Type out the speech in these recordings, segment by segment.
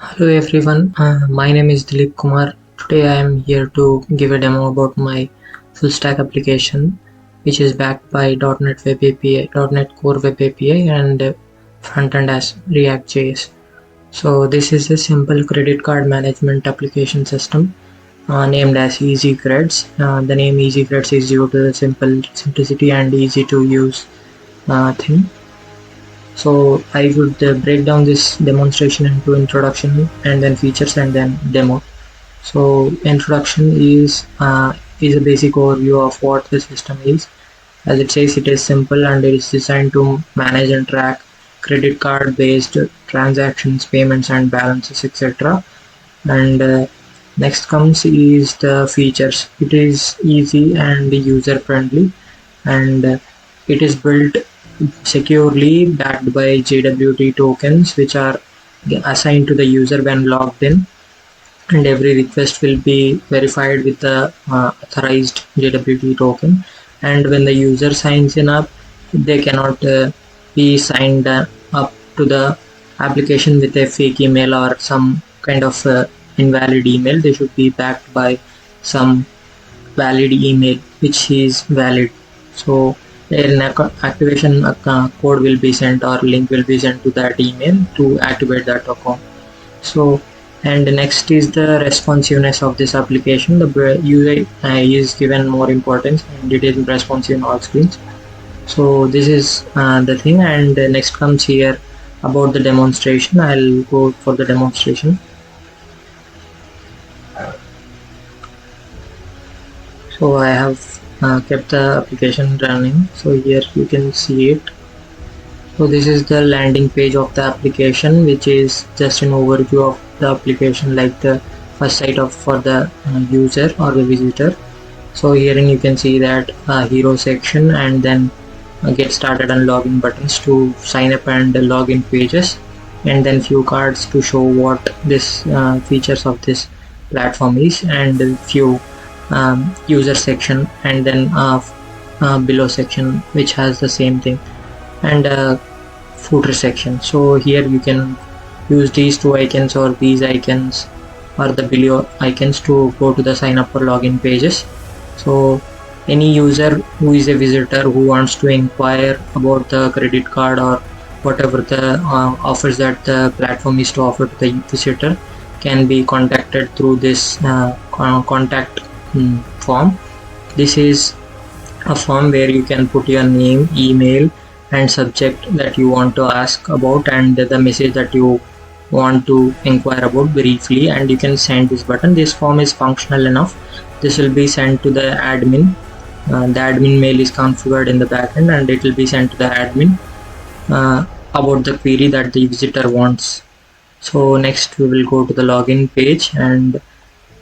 Hello everyone, my name is Dilip Kumar. Today I am here to give a demo about my full stack application which is backed by .NET Web API, .NET Core Web API and front end as ReactJS. So this is a simple credit card management application system named as Easy Creds. The name Easy Creds is due to the simplicity and easy to use thing. So I would break down this demonstration into introduction and then features and then demo. So introduction is a basic overview of what the system is. As it says, it is simple and it is designed to manage and track credit card based transactions, payments and balances, etc. And next comes is the features. It is easy and user friendly, and it is built securely, backed by JWT tokens which are assigned to the user when logged in, and every request will be verified with the authorized JWT token. And when the user signs in up, they cannot be signed up to the application with a fake email or some kind of invalid email. They should be backed by some valid email which is valid. So an activation code will be sent or link will be sent to that email to activate that account. So, and next is the responsiveness of this application. The UI is given more importance and it is responsive in all screens. So this is the thing, and next comes here about the demonstration. I'll go for the demonstration. So I have kept the application running. So here you can see it. So this is the landing page of the application, which is just an overview of the application, like the first site of for the user or the visitor. So here you can see that hero section, and then get started and login buttons to sign up and login pages, and then few cards to show what this features of this platform is, and few user section, and then below section which has the same thing, and footer section. So here you can use these two icons or these icons or the below icons to go to the sign up or login pages. So any user who is a visitor who wants to inquire about the credit card or whatever the offers that the platform is to offer to the visitor can be contacted through this contact form. This is a form where you can put your name, email and subject that you want to ask about, and the message that you want to inquire about briefly, and you can send this button. This form is functional enough. This will be sent to the admin. The admin mail is configured in the backend, and it will be sent to the admin about the query that the visitor wants. So next we will go to the login page, and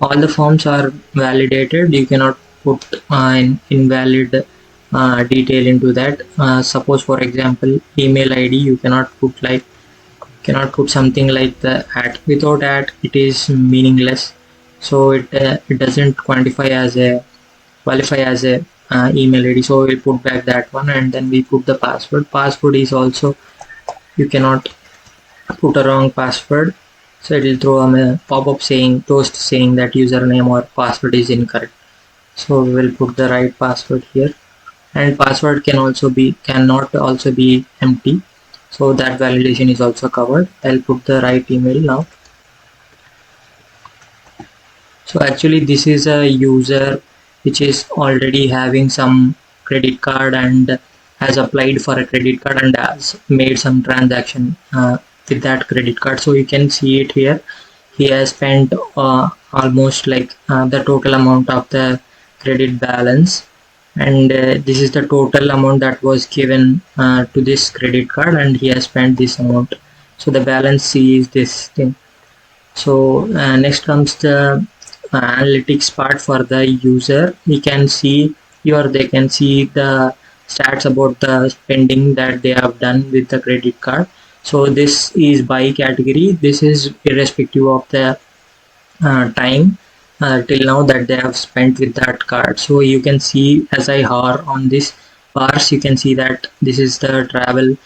all the forms are validated. You cannot put an invalid detail into that. Suppose for example email ID, you cannot put something like the @ without @ it is meaningless. So it doesn't qualify as a email ID. So we put back that one, and then we put the password is also, you cannot put a wrong password, so it will throw a pop-up saying that username or password is incorrect. So we will put the right password here, and password cannot also be empty, so that validation is also covered. I'll put the right email now. So actually this is a user which is already having some credit card and has applied for a credit card and has made some transaction with that credit card. So you can see it here. He has spent almost like the total amount of the credit balance, and this is the total amount that was given to this credit card, and he has spent this amount. So the balance C is this thing. So next comes the analytics part for the user. We can see here, they can see the stats about the spending that they have done with the credit card. So this is by category. This is irrespective of the time till now that they have spent with that card. So you can see, as I hover on this bars, you can see that this is the travel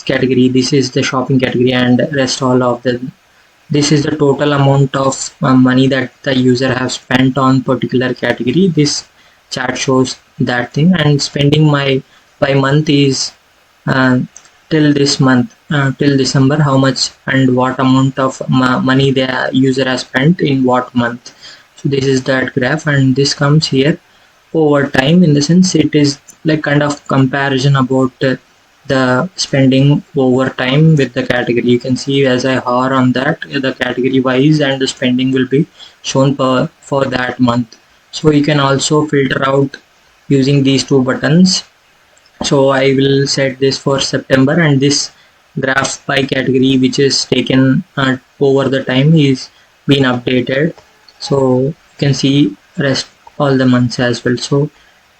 category, this is the shopping category, and rest all of them this is the total amount of money that the user has spent on particular category. This chart shows that thing, and spending my by month is uh, till this month, till December, how much and what amount of money the user has spent in what month. So this is that graph, and this comes here over time, in the sense it is like kind of comparison about the spending over time with the category. You can see as I hover on that, the category wise and the spending will be shown for that month. So you can also filter out using these two buttons. So I will set this for September, and this graph by category which is taken over the time is being updated. So you can see rest all the months as well. So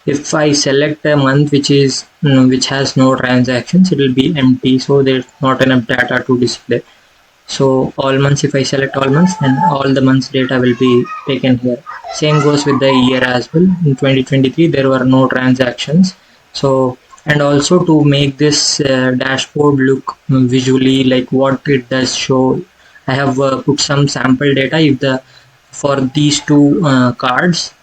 if I select a month which is which has no transactions, it will be empty, so there's not enough data to display. So all months, if I select all months, then all the months data will be taken here. Same goes with the year as well. In 2023 there were no transactions. So, and also to make this dashboard look visually like what it does show, I have put some sample data. If the for these two cards,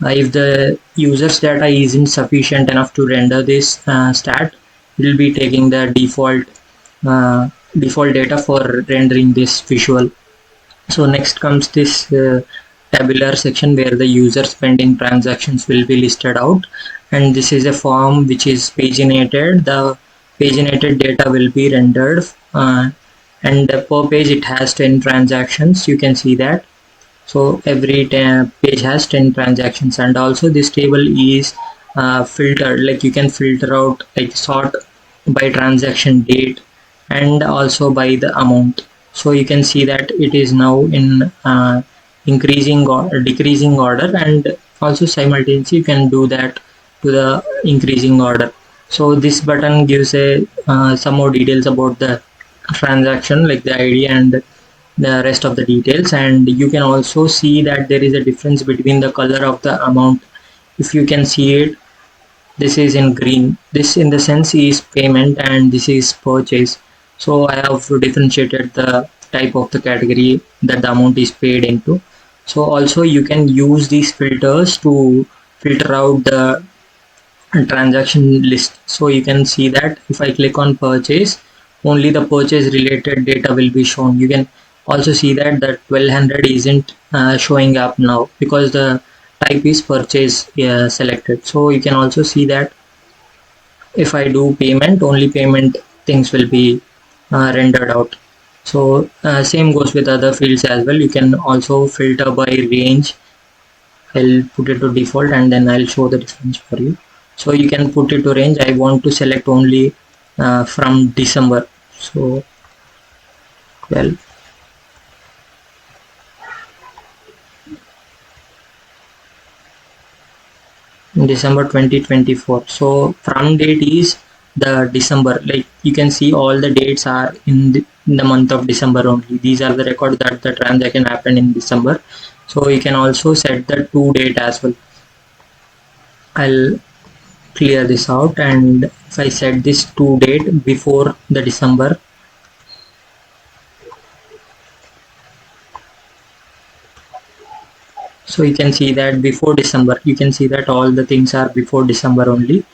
if the user's data isn't sufficient enough to render this stat, it will be taking the uh, default data for rendering this visual. So next comes this tabular section where the user spending transactions will be listed out, and this is a form which is paginated. The paginated data will be rendered, and per page it has 10 transactions. You can see that. So every page has 10 transactions, and also this table is filtered, like you can filter out, like sort by transaction date and also by the amount. So you can see that it is now in increasing or decreasing order, and also simultaneously you can do that to the increasing order. So this button gives a some more details about the transaction, like the ID and the rest of the details. And you can also see that there is a difference between the color of the amount. If you can see it, this is in green. This in the sense is payment, and this is purchase. So I have differentiated the type of the category that the amount is paid into. So also you can use these filters to filter out the transaction list. So you can see that if I click on purchase, only the purchase related data will be shown. You can also see that the 1200 isn't showing up now because the type is purchase selected. So you can also see that if I do payment, only payment things will be rendered out. So same goes with other fields as well. You can also filter by range. I'll put it to default, and then I'll show the difference for you. So you can put it to range. I want to select only from December. So 12. December 2024. So from date is the December, like you can see all the dates are in the month of December only. These are the records that the transaction happened in December. So you can also set the to date as well. I'll clear this out, and if I set this to date before the December, so you can see that before December, you can see that all the things are before December only.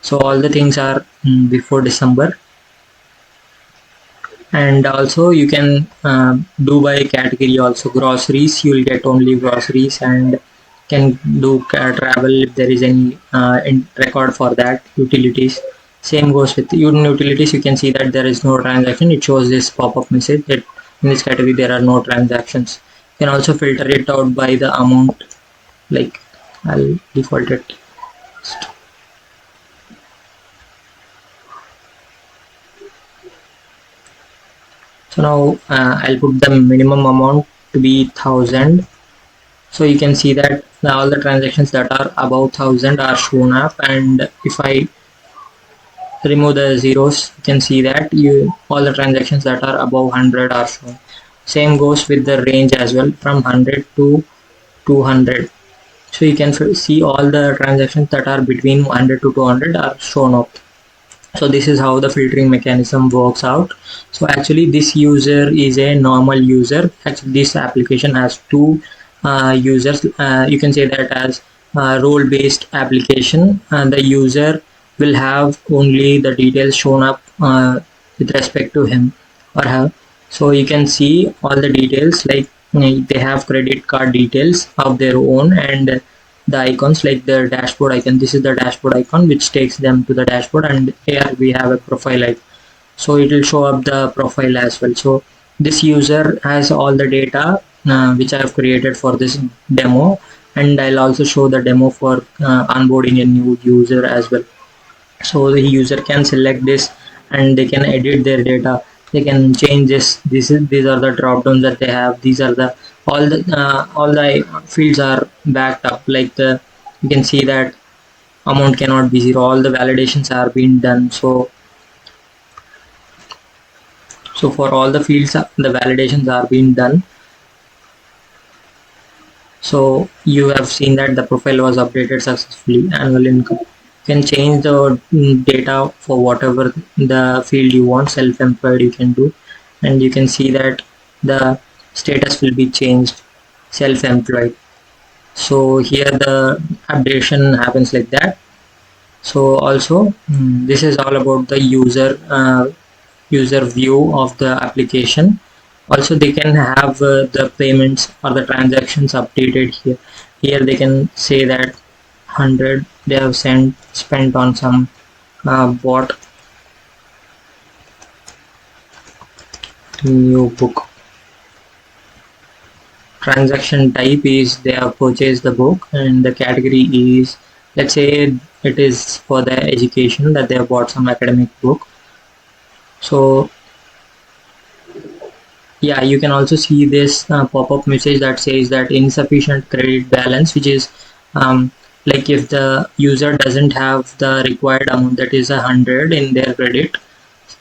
So all the things are before December. And also you can do by category also. Groceries, you will get only groceries, and can do travel if there is any record for that. Utilities, same goes with utilities. You can see that there is no transaction. It shows this pop-up message that in this category there are no transactions. You can also filter it out by the amount, like I'll default it. So now I'll put the minimum amount to be 1000. So you can see that all the transactions that are above 1000 are shown up, and if I remove the zeros, you can see that all the transactions that are above 100 are shown. Same goes with the range as well, from 100 to 200. So you can see all the transactions that are between 100 to 200 are shown up. So this is how the filtering mechanism works out. So actually this user is a normal user. Actually this application has two users. You can say that as role based application, and the user will have only the details shown up with respect to him or her. So you can see all the details, like they have credit card details of their own, and the icons like the dashboard icon. This is the dashboard icon which takes them to the dashboard, and here we have a profile icon, so it will show up the profile as well. So this user has all the data which I have created for this demo, and I'll also show the demo for onboarding a new user as well. So the user can select this and they can edit their data, they can change these are the drop downs that they have. These are the all the fields are backed up, like the you can see that amount cannot be zero, all the validations are being done. So for all the fields the validations are being done. So you have seen that the profile was updated successfully. Annual income, you can change the data for whatever the field you want. Self-employed you can do, and you can see that the status will be changed self-employed. So here the updation happens like that. So also this is all about the user view of the application. Also they can have the payments or the transactions updated here. Here they can say that 100 they have spent on some bought new book. Transaction type is they have purchased the book, and the category is, let's say it is for the education, that they have bought some academic book. So yeah, you can also see this pop-up message that says that insufficient credit balance, which is like if the user doesn't have the required amount, that is 100 in their credit.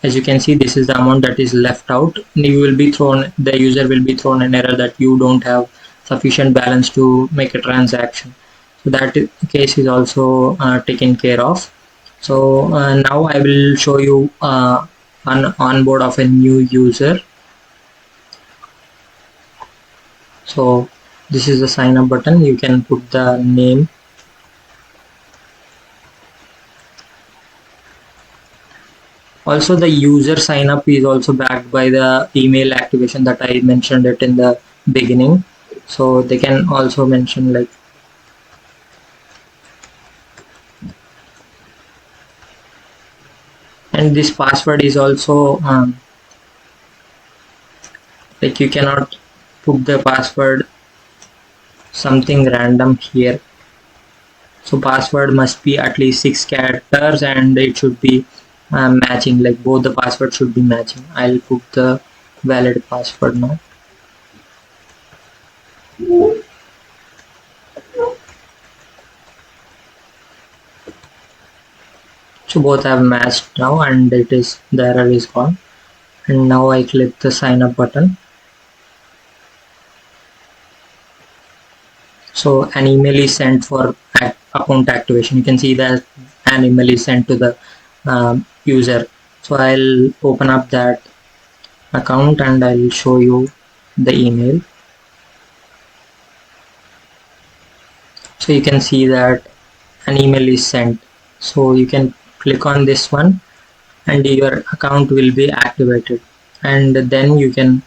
As you can see, this is the amount that is left out. The user will be thrown an error that you don't have sufficient balance to make a transaction. So that case is also taken care of. So now I will show you onboard of a new user. So this is the sign up button. You can put the name. Also the user sign up is also backed by the email activation that I mentioned it in the beginning. So they can also mention like, and this password is also like you cannot put the password something random here. So password must be at least 6 characters, and it should be matching, like both the passwords should be matching. I'll put the valid password now. So both have matched now, and it is the error is gone. And now I click the sign up button. So an email is sent for account activation. You can see that an email is sent to the user. So I'll open up that account and I'll show you the email. So you can see that an email is sent. So you can click on this one and your account will be activated, and then you can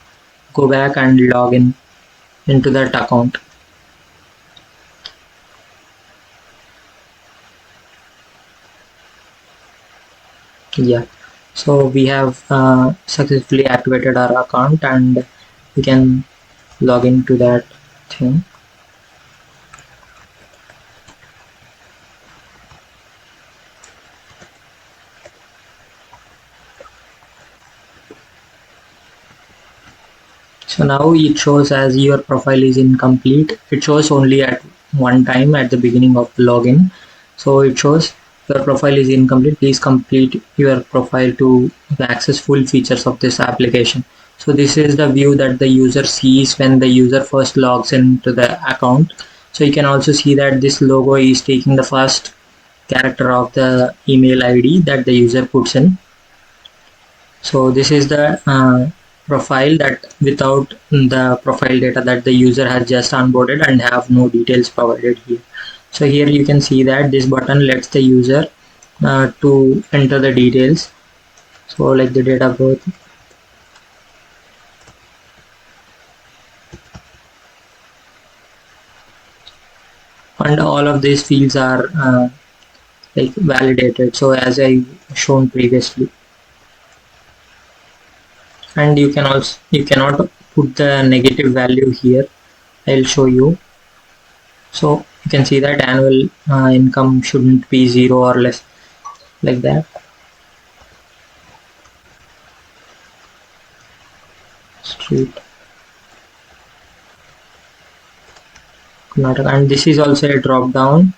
go back and log in into that account. Yeah, so we have successfully activated our account, and we can log into that thing. So now it shows as your profile is incomplete. It shows only at one time at the beginning of the login. So it shows your profile is incomplete. Please complete your profile to access full features of this application. So this is the view that the user sees when the user first logs into the account. So you can also see that this logo is taking the first character of the email ID that the user puts in. So this is the profile that without the profile data that the user has just onboarded and have no details provided here. So here you can see that this button lets the user to enter the details. So like the date of birth, and all of these fields are like validated, so as I shown previously. And you cannot put the negative value here. I'll show you. So you can see that annual income shouldn't be 0 or less, like that. Street Karnataka, and this is also a drop down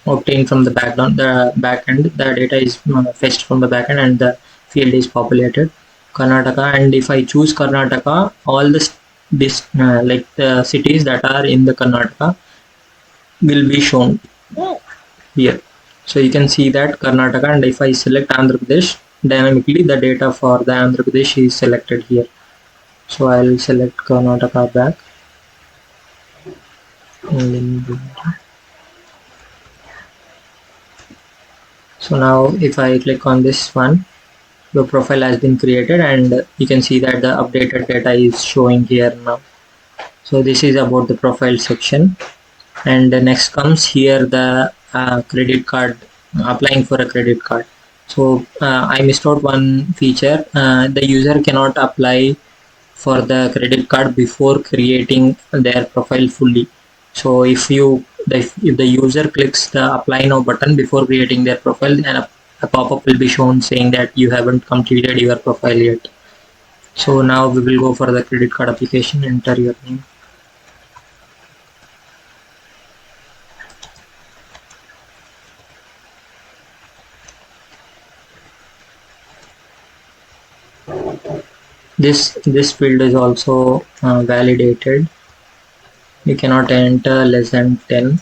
obtained from the background, the backend. The data is fetched from the backend and the field is populated Karnataka. And if I choose Karnataka, all this like the cities that are in the Karnataka will be shown here. So you can see that Karnataka, and if I select Andhra Pradesh, dynamically the data for the Andhra Pradesh is selected here. So I'll select Karnataka back. So now if I click on this one, your profile has been created, and you can see that the updated data is showing here now. So this is about the profile section. And next comes here the credit card, applying for a credit card. So I missed out one feature. The user cannot apply for the credit card before creating their profile fully. So if the user clicks the apply now button before creating their profile, then a pop-up will be shown saying that you haven't completed your profile yet. So now we will go for the credit card application. Enter your name. This field is also validated. You cannot enter less than 10.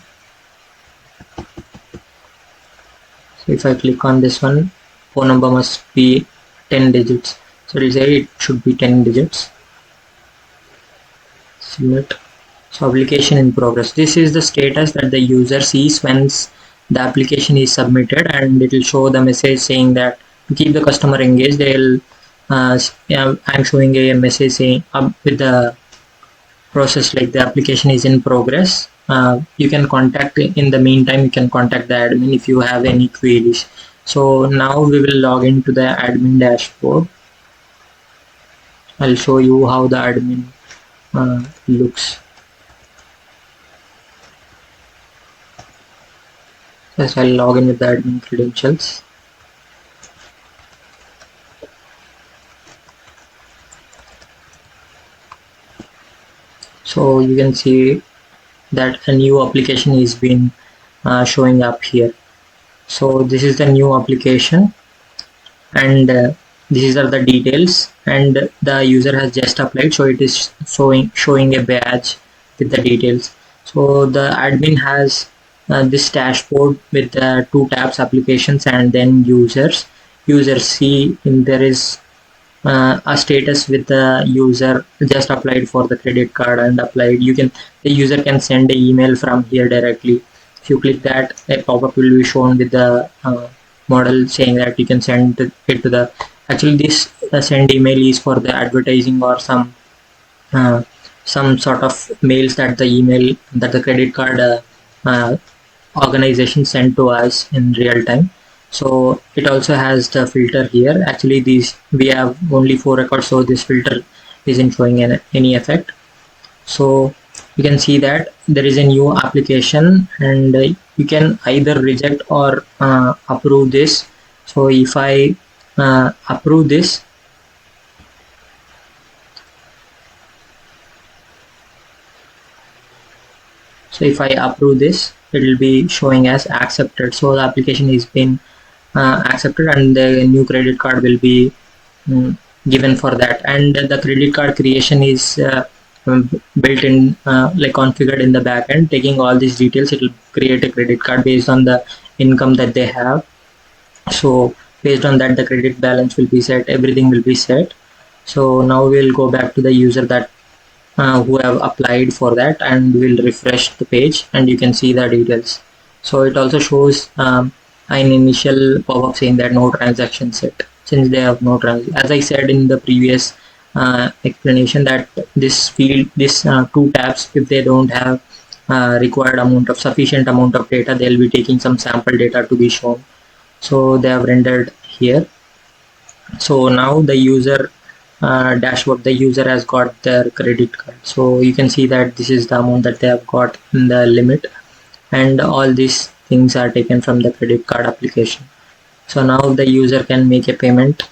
So if I click on this one, phone number must be 10 digits. So it should be 10 digits. Submit. So application in progress. This is the status that the user sees once the application is submitted, and it will show the message saying that to keep the customer engaged, they'll I'm showing a message saying with the process like the application is in progress. You can contact, in the meantime you can contact the admin if you have any queries. So now we will log into the admin dashboard. I'll show you how the admin looks. Yes, I'll log in with the admin credentials. So you can see that a new application is been showing up here. So this is the new application, and these are the details, and the user has just applied, so it is showing a badge with the details. So the admin has this dashboard with the two tabs, applications and then users. Users see there is a status with the user just applied for the credit card and applied. The user can send an email from here directly. If you click that, a pop-up will be shown with the model saying that you can send it to the, actually this send email is for the advertising or some sort of mails that the credit card organization sent to us in real time. So it also has the filter here. Actually we have only 4 records, so this filter isn't showing any effect. So you can see that there is a new application, and you can either reject or approve this. So if I approve this, it will be showing as accepted. So the application is been accepted, and the new credit card will be given for that. And the credit card creation is built in, like configured in the backend. Taking all these details, it will create a credit card based on the income that they have. So based on that, the credit balance will be set, everything will be set. So now we'll go back to the user that who have applied for that, and we'll refresh the page and you can see the details. So it also shows an initial pop-up saying that no transaction set, since they have no transaction. As I said in the previous explanation, that this field, this two tabs, if they don't have required amount of sufficient amount of data, they'll be taking some sample data to be shown. So they have rendered here. So now the user dashboard, the user has got their credit card. So you can see that this is the amount that they have got in the limit, and all these things are taken from the credit card application. So now the user can make a payment.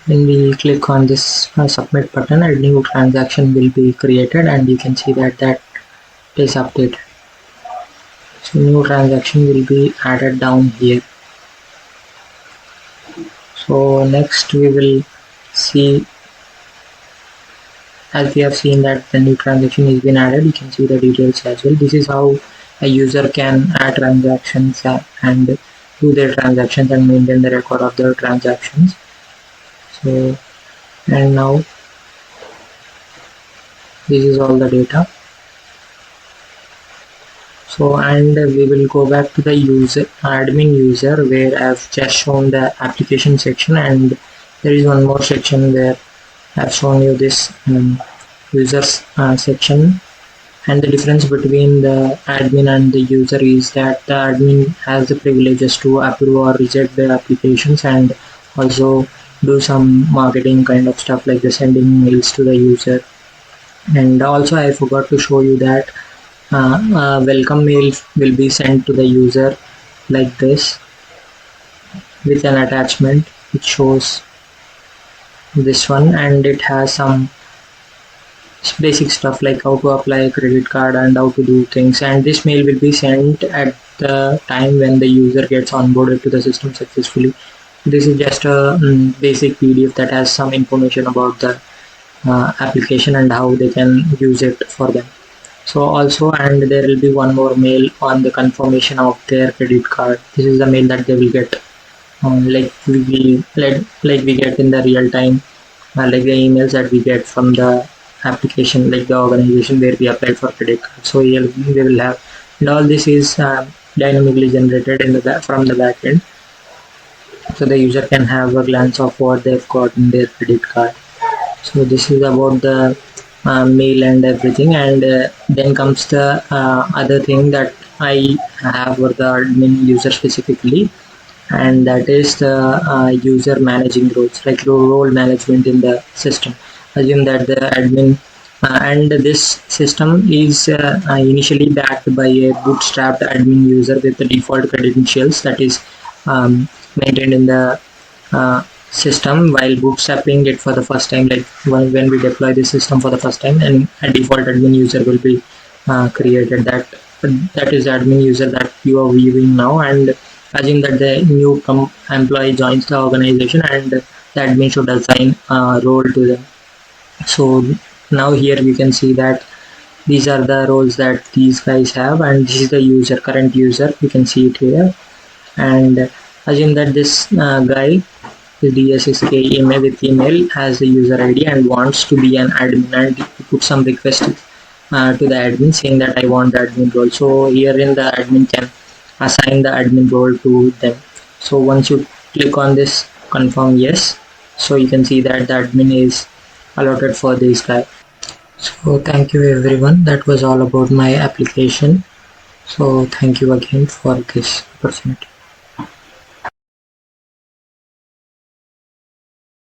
When we click on this submit button, a new transaction will be created, and you can see that is updated. So new transaction will be added down here. So next we will see, as we have seen that the new transaction has been added, you can see the details as well. This is how a user can add transactions and do their transactions and maintain the record of their transactions. So, and now this is all the data. So, and we will go back to the user admin user, where I've just shown the application section, and there is one more section where I've shown you this users section. And the difference between the admin and the user is that the admin has the privileges to approve or reject the applications, and also do some marketing kind of stuff like the sending mails to the user. And also I forgot to show you that welcome mail will be sent to the user like this, with an attachment which shows this one, and it has some basic stuff like how to apply a credit card and how to do things. And this mail will be sent at the time when the user gets onboarded to the system successfully. This is just a basic PDF that has some information about the application and how they can use it for them. So also, and there will be one more mail on the confirmation of their credit card. This is the mail that they will get, like we get in the real time, like the emails that we get from the application, like the organization where we applied for credit card. So here they will have, and all this is dynamically generated in the from the backend, so the user can have a glance of what they've got in their credit card. So this is about the mail and everything. And then comes the other thing that I have for the admin user specifically, and that is the user managing roles, like role management in the system. Assume that the admin and this system is initially backed by a bootstrapped admin user with the default credentials that is maintained in the system while bootstrapping it for the first time. Like when we deploy the system for the first time, and a default admin user will be created. That is the admin user that you are viewing now. And assume that the new employee joins the organization, and the admin should assign a role to them. So now here we can see that these are the roles that these guys have, and this is the user, current user, you can see it here. And assume that this guy, the DSSK email with email, has the user ID and wants to be an admin, and put some request to the admin saying that I want the admin role. So here in the admin can assign the admin role to them. So once you click on this confirm yes, so you can see that the admin is allotted for this guy. So thank you everyone, that was all about my application. So thank you again for this opportunity.